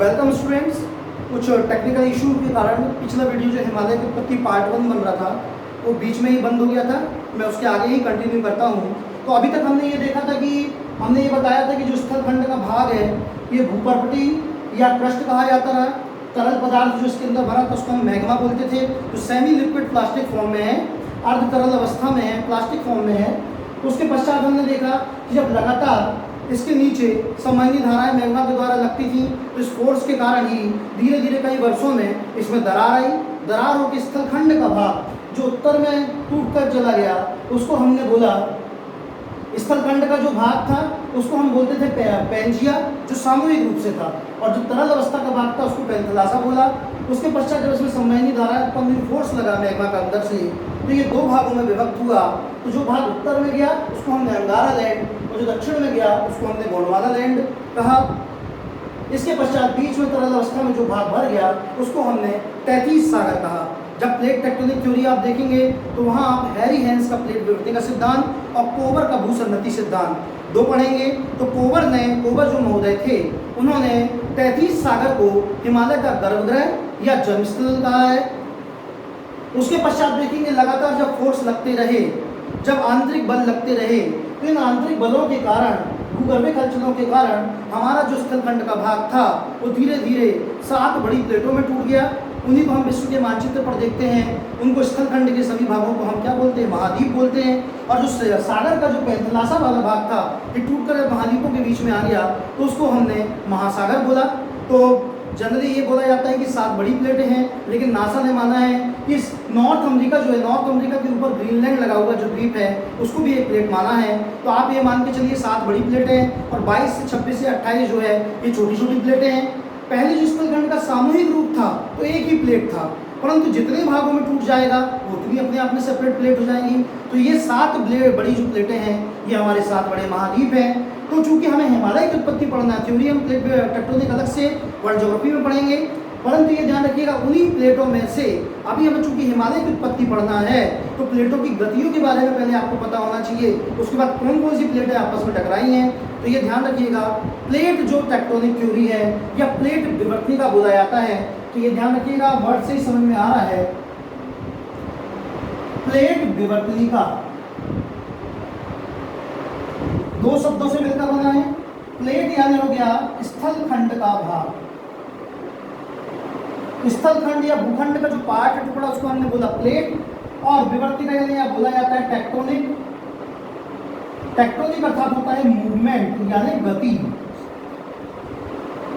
Welcome students. कुछ technical issue के कारण पिछला वीडियो जो हिमालय की उत्पत्ति पार्ट 1 बन रहा था वो बीच में ही बंद हो गया था। मैं उसके आगे ही कंटिन्यू करता हूँ। तो अभी तक हमने ये देखा था कि हमने ये बताया था कि जो स्थलखंड का भाग है ये भूपर्पटी या क्रस्ट कहा जाता रहा। तरल पदार्थ जो इसके अंदर भरा था उसको हम मैग्मा बोलते थे। जो सेमी लिक्विड प्लास्टिक फॉर्म में है, अर्ध तरल अवस्था में है, प्लास्टिक फॉर्म में है। तो उसके पश्चात हमने देखा कि जब लगातार इसके नीचे समयनी धाराएं मैग्मा के द्वारा लगती थी तो इस फोर्स के कारण ही धीरे धीरे कई वर्षों में इसमें दरार आई। दरार होकर स्थलखंड का भाग जो उत्तर में टूट कर चला गया उसको हमने बोला, स्थलखंड का जो भाग था उसको हम बोलते थे पेंजिया, जो सामूहिक रूप से था, और जो तरल अवस्था का भाग था उसको पेंथलासा बोला। उसके पश्चात जब इसमें समयनी धाराएं उत्पन्न फोर्स लगा मैग्मा का अंदर से, तो ये दो भागों में विभक्त हुआ। तो जो भाग उत्तर में गया उसको हमने अंगारा लैंड, और जो दक्षिण में गया उसको हमने गोंडवाना लैंड कहा। इसके पश्चात बीच में तरल अवस्था में जो भाग भर गया उसको हमने तैतीस सागर कहा। जब प्लेट टेक्टोनिक थ्योरी आप देखेंगे तो वहाँ आप हैरी हेंस का प्लेट विवर्तन का सिद्धांत और कोवर का भूसन्नति सिद्धांत दो पढ़ेंगे। तो कोवर जो महोदय थे उन्होंने 33 सागर को हिमालय का गर्भगृह या जन्मस्थल कहा है। उसके पश्चात देखेंगे लगातार जब फोर्स लगते रहे, जब आंतरिक बल लगते रहे, तो इन आंतरिक बलों के कारण, भूगर्भिक हलचलों के कारण हमारा जो स्थलखंड का भाग था वो धीरे धीरे 7 बड़ी प्लेटों में टूट गया। उन्हीं को हम विश्व के मानचित्र पर देखते हैं। उनको स्थलखंड के सभी भागों को हम क्या बोलते हैं? महाद्वीप बोलते हैं। और जो सागर का जो पेंथलासा वाला भाग था ये टूटकर महाद्वीपों के बीच में आ गया तो उसको हमने महासागर बोला। तो जनरली ये बोला जाता है कि 7 बड़ी प्लेटें हैं, लेकिन नासा ने माना है कि नॉर्थ अमेरिका जो है, नॉर्थ अमेरिका के ऊपर ग्रीनलैंड लगा हुआ जो द्वीप है उसको भी एक प्लेट माना है। तो आप ये मान के चलिए 7 बड़ी प्लेटें हैं और 22 से 26 से 28 जो है ये छोटी छोटी प्लेटें हैं। पहले जो स्थलखंड का सामूहिक रूप था तो एक ही प्लेट था, परंतु जितने भागों में टूट जाएगा वो उतनी अपने आप में सेपरेट प्लेट हो जाएंगी। तो ये 7 बड़ी जो प्लेटें हैं ये हमारे 7 बड़े महाद्वीप हैं। तो चूंकि हमें हिमालय की उत्पत्ति पढ़ना है, थ्योरी हम प्लेट टेक्टोनिक अलग से वर्ल्ड ज्योग्राफी में पढ़ेंगे, परंतु ये ध्यान रखिएगा उन्हीं प्लेटों में से अभी हमें चूंकि हिमालय की उत्पत्ति पढ़ना है तो प्लेटों की गतियों के बारे में पहले आपको पता होना चाहिए। उसके बाद कौन कौन सी प्लेटें आपस में टकराई हैं, तो ये ध्यान रखिएगा। प्लेट जो टेक्टोनिक थ्योरी है या प्लेट विवर्तनिका बोला जाता है, तो ये ध्यान रखिएगा, वर्ड से ही समझ में आ रहा है। प्लेट विवर्तनिका 2 शब्दों से मिलकर बना है। प्लेट यानी हो गया स्थलखंड का भाग, स्थलखंड या भूखंड का जो पार्ट है, टुकड़ा, उसको हमने बोला प्लेट। और विवर्तिका यानी या बोला जाता है टेक्टोनिक। टेक्टोनिक अर्थात होता है मूवमेंट यानी गति।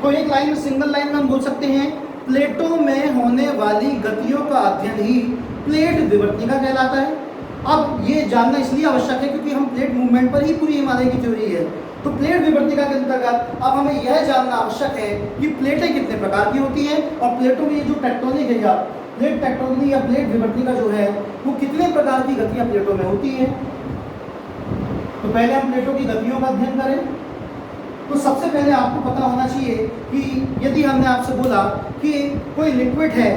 तो एक लाइन में, सिंगल लाइन में हम बोल सकते हैं प्लेटों में होने वाली गतियों का अध्ययन ही प्लेट विवर्तनिका कहलाता है। अब ये जानना इसलिए आवश्यक है क्योंकि हम प्लेट मूवमेंट पर ही पूरी हिमालय की थ्योरी है। तो प्लेट विवर्तनिका के अंतर्गत अब हमें यह जानना आवश्यक है कि प्लेटें कितने प्रकार की होती हैं और प्लेटों में ये जो टेक्टोनिक है या प्लेट टेक्टोनिक या प्लेट विवर्तनिका जो है वो कितने प्रकार की गतियां प्लेटों में होती हैं। तो पहले हम प्लेटों की गतियों का अध्ययन करें। तो सबसे पहले आपको पता होना चाहिए कि यदि हमने आपसे बोला कि कोई लिक्विड है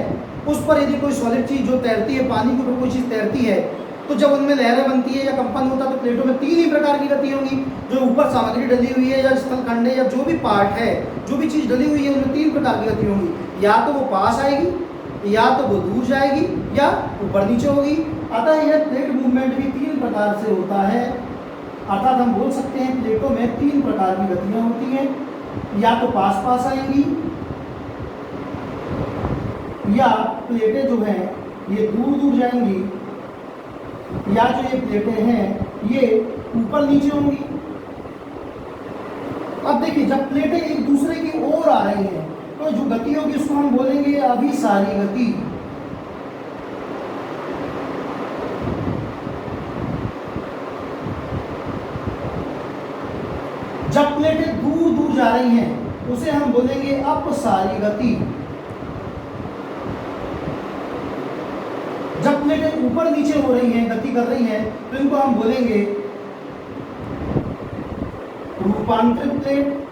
उस पर यदि कोई सॉलिड चीज जो तैरती है, पानी के ऊपर कोई चीज़ तैरती है, तो जब उनमें लहरें बनती है या कंपन होता है तो प्लेटों में 3 ही प्रकार की गति होगी। जो ऊपर सामग्री डली हुई है या स्थलखंड है या जो भी पार्ट है, जो भी चीज़ डली हुई है उनमें 3 प्रकार की गति होंगी। या तो वो पास आएगी, या तो वो दूर जाएगी, या ऊपर नीचे होगी। अतः यह प्लेट मूवमेंट भी 3 प्रकार से होता है। अर्थात हम बोल सकते हैं प्लेटों में 3 प्रकार की गतियाँ होती हैं। या तो पास पास आएंगी, या प्लेटें जो हैं ये दूर दूर जाएंगी, या जो ये प्लेटें हैं ये ऊपर नीचे होंगी। अब देखिए जब प्लेटें एक दूसरे की ओर आ रही हैं तो जो गति होगी उसको हम बोलेंगे अभिसारी गति। जब प्लेटें दूर दूर जा रही हैं उसे हम बोलेंगे अपसारी गति। जब प्लेटें ऊपर नीचे हो रही हैं, गति कर रही हैं, तो इनको हम बोलेंगे रूपांतरित प्लेट।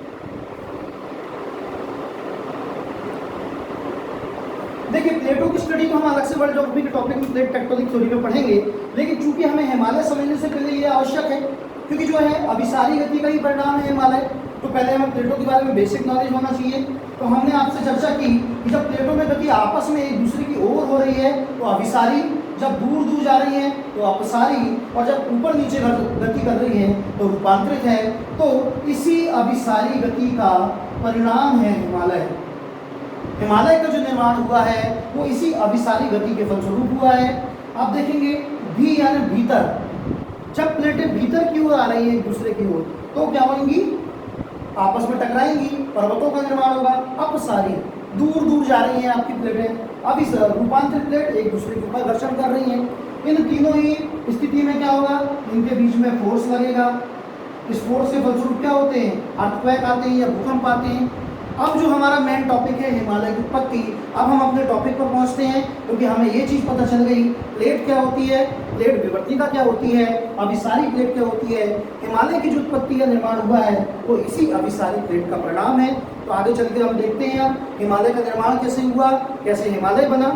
देखिए प्लेटों की स्टडी तो हम अलग से वर्ल्ड ज्योग्राफी के टॉपिक में प्लेट टेक्टोनिक थ्योरी में पढ़ेंगे, लेकिन चूंकि हमें हिमालय समझने से पहले ये आवश्यक है क्योंकि जो है अभिसारी गति का ही परिणाम है हिमालय। तो पहले हमें प्लेटों के बारे में बेसिक नॉलेज होना चाहिए। तो हमने आपसे चर्चा की कि जब प्लेटों में गति आपस में एक दूसरे की ओर हो रही है तो अभिसारी, जब दूर दूर जा रही है तो अपसारी, और जब ऊपर नीचे गति कर रही है तो रूपांतरित है। तो इसी अभिसारी गति का परिणाम है हिमालय। हिमालय का जो निर्माण हुआ है वो इसी अभिसारी गति के फलस्वरूप हुआ है। आप देखेंगे भी यानी भीतर, जब प्लेटें भीतर की ओर आ रही है एक दूसरे की ओर तो क्या होंगी, आपस में टकराएंगी, पर्वतों का निर्माण होगा। अपसारी, दूर दूर जा रही हैं आपकी प्लेटें, अब इस रूपांतरित प्लेट एक दूसरे के ऊपर घर्षण कर रही हैं। इन तीनों ही स्थिति में क्या होगा, इनके बीच में फोर्स लगेगा। इस फोर्स के फलस्वरूप क्या होते हैं, अर्थक्वेक आते हैं या भूकंप आते हैं। अब जो हमारा मेन टॉपिक है हिमालय की उत्पत्ति, अब हम अपने टॉपिक पर पहुंचते हैं, क्योंकि हमें ये चीज़ पता चल गई प्लेट क्या होती है, प्लेट विवर्तिका क्या होती है, अभिसारी प्लेट क्या होती है। हिमालय की जो उत्पत्ति का निर्माण हुआ है वो इसी अभिसारी प्लेट का परिणाम है। तो आगे चल के हम देखते हैं अब हिमालय का निर्माण कैसे हुआ, कैसे हिमालय बना।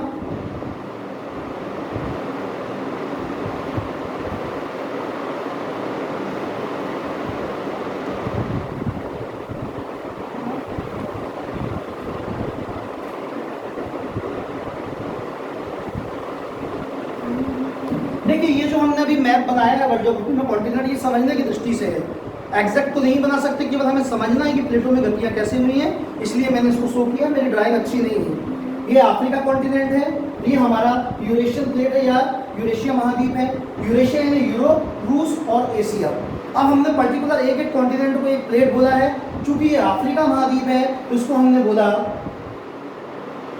देखिए ये जो हमने अभी मैप बनाया है वर्ल्ड ज्योग्राफी में कॉन्टिनेंट, ये समझने की दृष्टि से है, एग्जैक्ट तो नहीं बना सकते, केवल हमें समझना है कि प्लेटों में गतियाँ कैसे हुई हैं, इसलिए मैंने इसको शो किया। मेरी ड्राइंग अच्छी नहीं है। ये अफ्रीका कॉन्टिनेंट है, ये हमारा यूरेशियन प्लेट है या यूरेशिया महाद्वीप है। यूरेशिया यानी यूरोप, रूस और एशिया। अब हमने पर्टिकुलर एक एक कॉन्टिनेंट को एक प्लेट बोला है, चूंकि ये अफ्रीका महाद्वीप है तो इसको हमने बोला।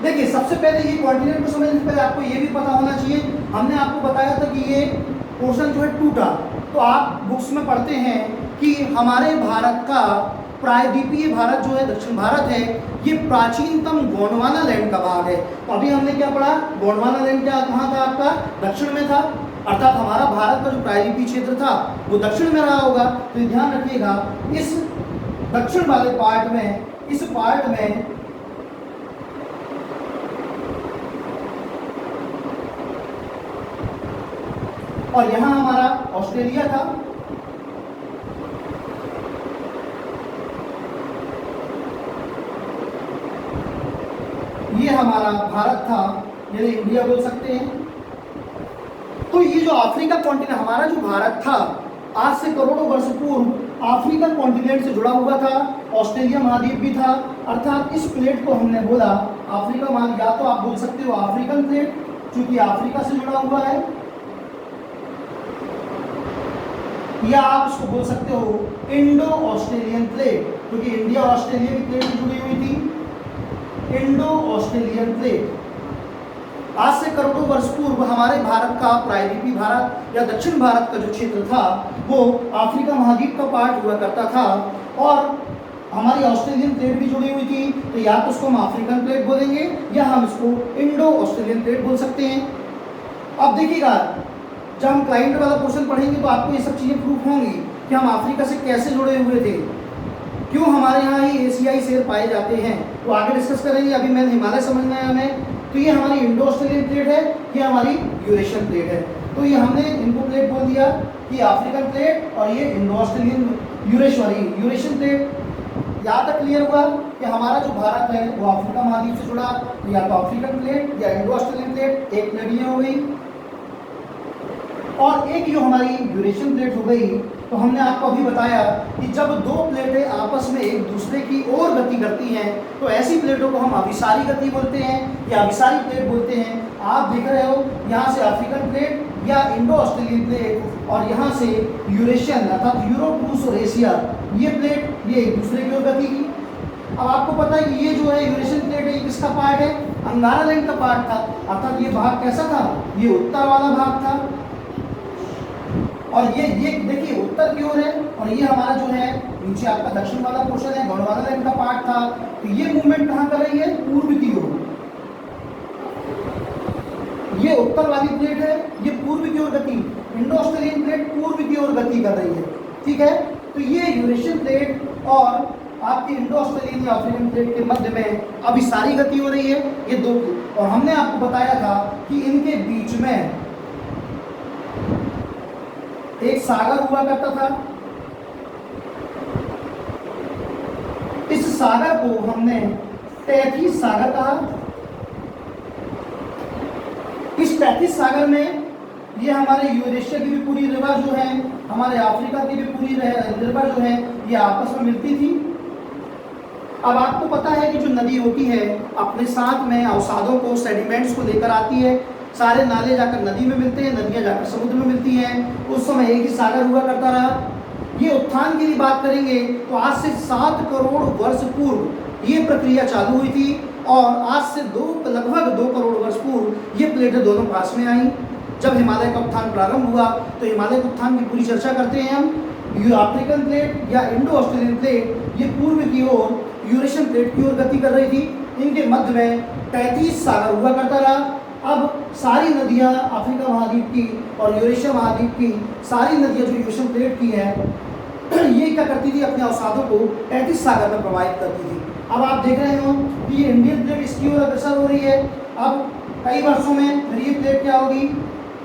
देखिए सबसे पहले ये कॉन्टिनेंट को समझने से पहले आपको ये भी पता होना चाहिए, हमने आपको बताया था कि ये पोर्शन जो है टूटा। तो आप बुक्स में पढ़ते हैं कि हमारे भारत का प्रायद्वीपीय भारत जो है, दक्षिण भारत है, ये प्राचीनतम गोंडवाना लैंड का भाग है। तो अभी हमने क्या पढ़ा, गोंडवाना लैंड क्या कहाँ था आपका, दक्षिण में था, अर्थात हमारा भारत का जो प्रायद्वीपीय क्षेत्र था वो दक्षिण में रहा होगा। तो ध्यान रखिएगा इस दक्षिण वाले पार्ट में, इस पार्ट में और यहाँ हमारा ऑस्ट्रेलिया था, ये हमारा भारत था, यानी इंडिया बोल सकते हैं। तो ये जो अफ्रीका कॉन्टिनेंट, हमारा जो भारत था आज से करोड़ों वर्ष पूर्व अफ्रीका कॉन्टिनेंट से जुड़ा हुआ था, ऑस्ट्रेलिया महाद्वीप भी था। अर्थात इस प्लेट को हमने बोला अफ्रीका महाद्वीप, या तो आप बोल सकते हो अफ्रीकन प्लेट, क्योंकि अफ्रीका से जुड़ा हुआ है, या आप इसको बोल सकते हो इंडो ऑस्ट्रेलियन प्लेट, क्योंकि इंडिया और ऑस्ट्रेलिया की प्लेट जुड़ी हुई थी। इंडो ऑस्ट्रेलियन प्लेट आज से करोड़ों वर्ष पूर्व हमारे भारत का प्रायद्वीपीय भारत या दक्षिण भारत का जो क्षेत्र था वो अफ्रीका महाद्वीप का पार्ट हुआ करता था, और हमारी ऑस्ट्रेलियन प्लेट भी जुड़ी हुई थी। तो या तो उसको हम अफ्रीकन प्लेट बोलेंगे या हम इसको इंडो ऑस्ट्रेलियन प्लेट बोल सकते हैं। अब देखिएगा जब हम क्लाइमेट वाला पोर्शन पढ़ेंगे तो आपको ये सब चीज़ें प्रूफ होंगी कि हम अफ्रीका से कैसे जुड़े हुए थे, क्यों हमारे यहाँ ही एशियाई शेर पाए जाते हैं, तो आगे डिस्कस करेंगे। अभी मैंने हिमालय समझना है हमें। तो ये हमारी इंडो ऑस्ट्रेलियन प्लेट है, ये हमारी यूरेशियन प्लेट है। तो ये हमने इनको प्लेट बोल दिया कि अफ्रीकन प्लेट, और ये इंडो ऑस्ट्रेलियन यूरेशियन प्लेट। यहाँ तक क्लियर हुआ कि हमारा जो भारत है वो अफ्रीका महाद्वीप से जुड़ा, या तो अफ्रीकन प्लेट या इंडो ऑस्ट्रेलियन प्लेट, एक प्लेट ये हो गई, और एक जो हमारी यूरेशियन प्लेट हो गई। तो हमने आपको अभी बताया कि जब दो प्लेटें आपस में एक दूसरे की ओर गति करती हैं तो ऐसी प्लेटों को हम अभिसारी गति बोलते हैं या अभिसारी प्लेट बोलते हैं। आप देख रहे हो यहाँ से अफ्रीकन प्लेट या इंडो ऑस्ट्रेलियन प्लेट, और यहाँ से यूरेशियन अर्थात यूरोप, रूस और एशिया, ये प्लेट ये एक दूसरे की ओर गति की। अब आपको पता है कि ये जो है यूरेशियन प्लेट है, ये किसका पार्ट है, अंगारा लैंड का पार्ट था। अर्थात ये भाग कैसा था, ये उत्तर वाला भाग था, और ये देखिए उत्तर की ओर है, और ये हमारा जो है नीचे आपका दक्षिण वाला पोर्शन है, गोंडवाना लैंड का पार्ट था। तो ये मूवमेंट कहाँ कर रही है, पूर्व की ओर। ये उत्तर वाली प्लेट है, ये पूर्व की ओर गति, इंडो ऑस्ट्रेलियन प्लेट पूर्व की ओर गति कर रही है, ठीक है। तो ये यूरेशियन प्लेट और आपकी इंडो ऑस्ट्रेलियन या अफ्रीकन प्लेट के मध्य में अभी सारी गति हो रही है, ये दो। और हमने आपको बताया था कि इनके बीच में एक सागर हुआ करता था, सागर को हमने तैतीस सागर कहा। इस तैतीस सागर में ये हमारे यूरेशिया की भी पूरी रिवर जो है, हमारे अफ्रीका की भी पूरी रिवर जो है, ये आपस में मिलती थी। अब आपको पता है कि जो नदी होती है अपने साथ में अवसादों को, सेडिमेंट्स को लेकर आती है। सारे नाले जाकर नदी में मिलते हैं, नदियाँ जाकर समुद्र में मिलती हैं। उस समय एक ही सागर हुआ करता रहा। ये उत्थान की बात करेंगे तो आज से 7 करोड़ वर्ष पूर्व ये प्रक्रिया चालू हुई थी और आज से लगभग 2 करोड़ वर्ष पूर्व ये प्लेटें दोनों पास में आई। जब हिमालय का उत्थान प्रारंभ हुआ तो हिमालय के उत्थान की पूरी चर्चा करते हैं हम। अफ्रीकन प्लेट या इंडो ऑस्ट्रेलियन प्लेट ये पूर्व की ओर यूरेशियन प्लेट की ओर गति कर रही थी। इनके मध्य में 33 सागर हुआ करता रहा। अब सारी नदियां अफ्रीका महाद्वीप की और यूरेशिया महाद्वीप की सारी नदियां जो यूरेशियन प्लेट की हैं ये क्या करती थी, अपने अवसादों को 33 सागर में प्रवाहित करती थी। अब आप देख रहे हो कि ये इंडियन प्लेट इसकी ओर अग्रसर हो रही है। अब कई वर्षों में फिर ये प्लेट क्या होगी,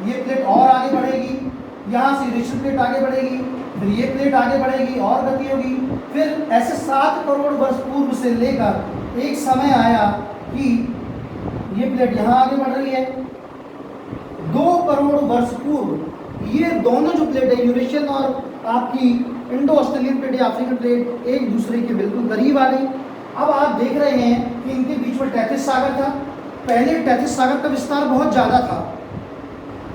ये प्लेट और आगे बढ़ेगी, यहाँ से यूरेशियन प्लेट आगे बढ़ेगी, फिर ये प्लेट आगे बढ़ेगी और गति होगी। फिर ऐसे 7 करोड़ वर्ष पूर्व से लेकर एक समय आया कि ये प्लेट यहाँ आगे बढ़ रही है। 2 करोड़ वर्ष पूर्व ये दोनों जो प्लेट है, यूरेशियन और आपकी इंडो ऑस्ट्रेलियन प्लेट या अफ्रीकन प्लेट, एक दूसरे के बिल्कुल करीब आ गई। अब आप देख रहे हैं कि इनके बीच में 33 सागर था। पहले 33 सागर का विस्तार बहुत ज़्यादा था।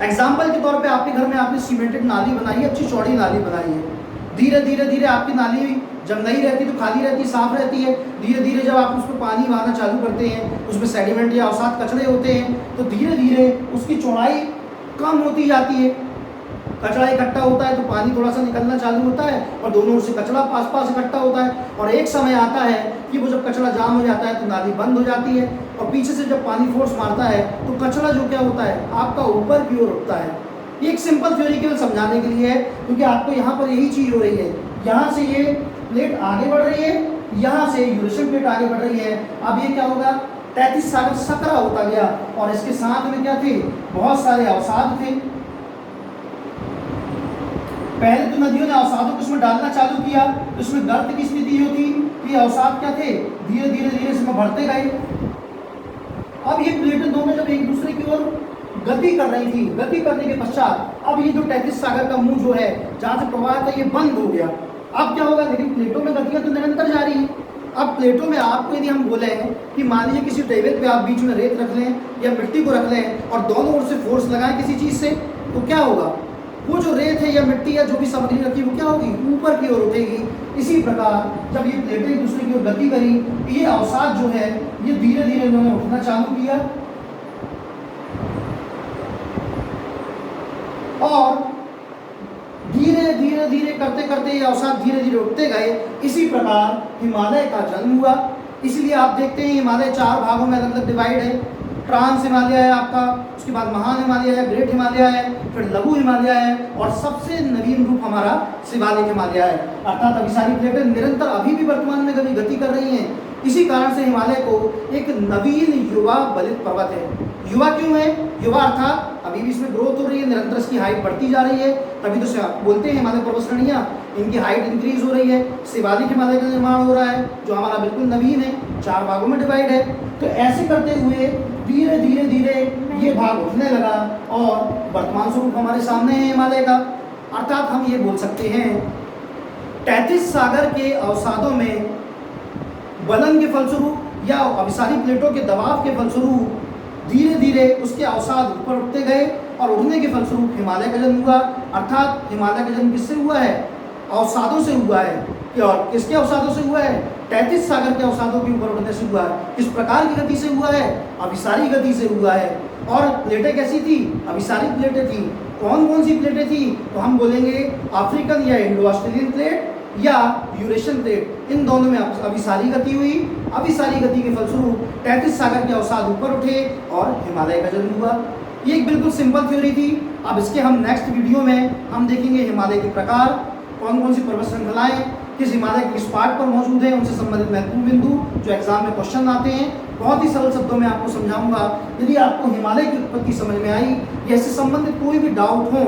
एग्जाम्पल के तौर पे आपके घर में आपने सीमेंटेड नाली बनाई है, अच्छी चौड़ी नाली बनाई है। धीरे धीरे धीरे आपकी नाली जब नहीं रहती तो खाली रहती, साफ रहती है। धीरे धीरे जब आप उसमें पानी बहाना चालू करते हैं, उसमें सेडिमेंट या अवसाद कचड़े होते हैं, तो धीरे धीरे उसकी चौड़ाई कम होती जाती है। कचड़ा इकट्ठा होता है तो पानी थोड़ा सा निकलना चालू होता है और दोनों ओर से कचड़ा पास पास इकट्ठा होता है। और एक समय आता है कि वो जब कचड़ा जाम हो जाता है तो नाली बंद हो जाती है और पीछे से जब पानी फोर्स मारता है तो कचड़ा जो क्या होता है आपका ऊपर की ओर उठता है। ये एक सिंपल थ्योरी केवल समझाने के लिए है, क्योंकि आपको यहाँ पर यही चीज़ हो रही है। यहाँ से ये प्लेट आगे बढ़ रही है, यहाँ से यूरेशियन प्लेट आगे बढ़ रही है। अब ये क्या होगा, 33 सागर सकरा होता गया और इसके साथ में क्या थे, बहुत सारे अवसाद थे। पहले तो नदियों ने अवसादों को इसमें डालना चालू किया तो इसमें गर्त की स्थिति होती कि अवसाद क्या थे, धीरे धीरे धीरे इसमें बढ़ते गए। अब ये प्लेटें दोनों जब एक दूसरे की ओर गति कर रही थी, गति करने के पश्चात अब ये जो 33 सागर का मुंह जो है जहाँ से प्रवाह था ये बंद हो गया। अब क्या होगा, लेकिन प्लेटों में गतियाँ तो निरंतर जारी है। अब प्लेटों में आपको यदि हम बोले हैं कि मान लीजिए किसी टेबल पे आप बीच में रेत रख लें या मिट्टी को रख लें और दोनों ओर से फोर्स लगाएं किसी चीज़ से, तो क्या होगा, वो जो रेत है या मिट्टी या जो भी सामग्री रखी वो क्या होगी, ऊपर की ओर उठेगी। इसी प्रकार जब ये प्लेटें एक दूसरे की ओर गति करी, ये अवसाद जो है ये धीरे धीरे इन्होंने उठना चालू किया और धीरे धीरे धीरे करते करते ये अवसाद धीरे धीरे उठते गए। इसी प्रकार हिमालय का जन्म हुआ। इसलिए आप देखते हैं हिमालय 4 भागों में अलग अलग डिवाइड है। ट्रांस हिमालय है आपका, उसके बाद महान हिमालय है, ग्रेट हिमालय है, फिर लघु हिमालय है और सबसे नवीन रूप हमारा शिवालिक हिमालय है। अर्थात अभी सारी प्लेटें निरंतर अभी भी वर्तमान में कभी गति कर रही हैं। इसी कारण से हिमालय को एक नवीन युवा बलित पर्वत है। युवा क्यों है, युवा अर्थात अभी भी इसमें ग्रोथ हो रही है, निरंतर इसकी हाइट बढ़ती जा रही है, तभी तो बोलते हैं हिमालय पर्वत श्रेणियाँ, इनकी हाइट इंक्रीज हो रही है। शिवालिक हिमालय का निर्माण हो रहा है जो हमारा बिल्कुल नवीन है, 4 भागों में डिवाइड है। तो ऐसे करते हुए धीरे धीरे धीरे ये भाग उठने लगा और वर्तमान स्वरूप हमारे सामने है हिमालय का। अर्थात हम ये बोल सकते हैं 33 सागर के अवसादों में वलन के फलस्वरूप या अभिसारी प्लेटों के दबाव के फलस्वरूप धीरे धीरे उसके अवसाद ऊपर उठते गए और उठने के फलस्वरूप हिमालय का जन्म हुआ। अर्थात हिमालय का जन्म किससे हुआ है, अवसादों से हुआ है। और किसके अवसादों से हुआ है, 33 सागर के अवसादों के ऊपर उठने से हुआ है। किस प्रकार की गति से हुआ है, अभिसारी गति से हुआ है। और प्लेटें कैसी थी, अभिसारी प्लेटें थी। कौन कौन सी प्लेटें थी, तो हम बोलेंगे अफ्रीकन या इंडो ऑस्ट्रेलियन प्लेट या यूरेशियन प्लेट, इन दोनों में अभिसारी गति हुई। अभिसारी गति के फलस्वरूप 33 सागर के अवसाद ऊपर उठे और हिमालय का जन्म हुआ। ये एक बिल्कुल सिंपल थ्योरी थी। अब इसके हम नेक्स्ट वीडियो में हम देखेंगे हिमालय के प्रकार, कौन कौन सी पर्वत श्रृंखलाएं किस हिमालय के किस पार्ट पर मौजूद है, उनसे संबंधित महत्वपूर्ण बिंदु जो एग्जाम में क्वेश्चन आते हैं। बहुत ही सरल शब्दों में आपको समझाऊंगा। यदि आपको हिमालय की उत्पत्ति समझ में आई या इससे संबंधित कोई भी डाउट हो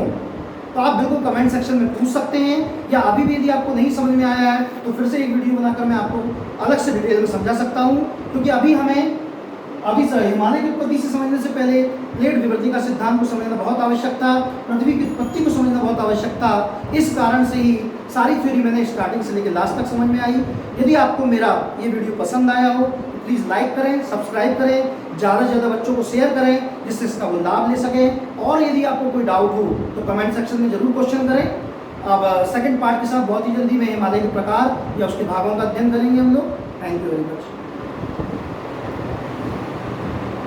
तो आप बिल्कुल कमेंट सेक्शन में पूछ सकते हैं, या अभी भी यदि आपको नहीं समझ में आया है तो फिर से एक वीडियो बनाकर मैं आपको अलग से डिटेल में समझा सकता हूँ, क्योंकि अभी हिमालय की उत्पत्ति से समझने से पहले प्लेट विकृति का सिद्धांत को समझना बहुत आवश्यक था, पृथ्वी की उत्पत्ति को समझना बहुत आवश्यक था। इस कारण से ही सारी थ्योरी मैंने स्टार्टिंग से लेकर लास्ट तक समझ में आई। यदि आपको मेरा ये वीडियो पसंद आया हो तो प्लीज़ लाइक करें, सब्सक्राइब करें, ज़्यादा से ज़्यादा बच्चों को शेयर करें जिससे इसका वो लाभ ले सकें। और यदि आपको कोई डाउट हो तो कमेंट सेक्शन में ज़रूर क्वेश्चन करें। अब सेकंड पार्ट के साथ बहुत ही जल्दी मैं हिमालय के प्रकार या उसके भागों का अध्ययन करेंगे हम लोग। Thank you very much.